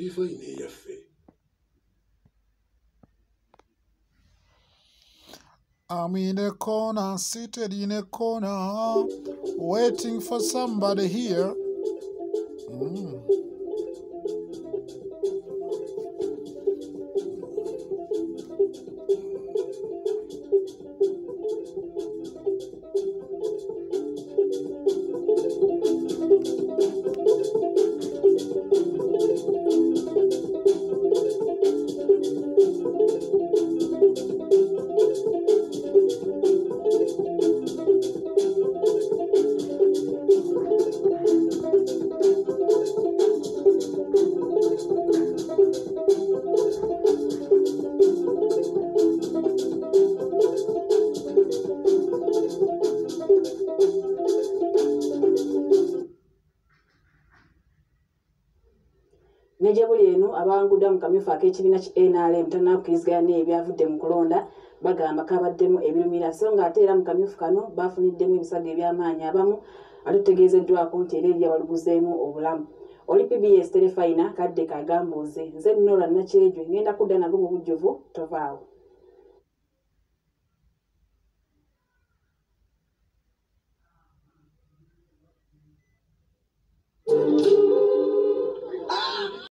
Terefayina eyaffe. I'm in a corner, seated in a corner, waiting for somebody here. Nejabuli eno abangudde mu kamyufu ak'ekibiina ki NRM tannakkiriziganya ebyavudde mu kulonda bagamba kabaddemu ebirumira so ng'ate era mu kamyufu kano baafuniddemu ebisago eby'amaanyi abamu ate tutegeezeddwako nti era eri abaluguzeemu obulamu. Oli PBS Terefayina kadde kagambuuze nze Nora Nakyejwe ngenda kudda nago mu bujjuvu tovaawo.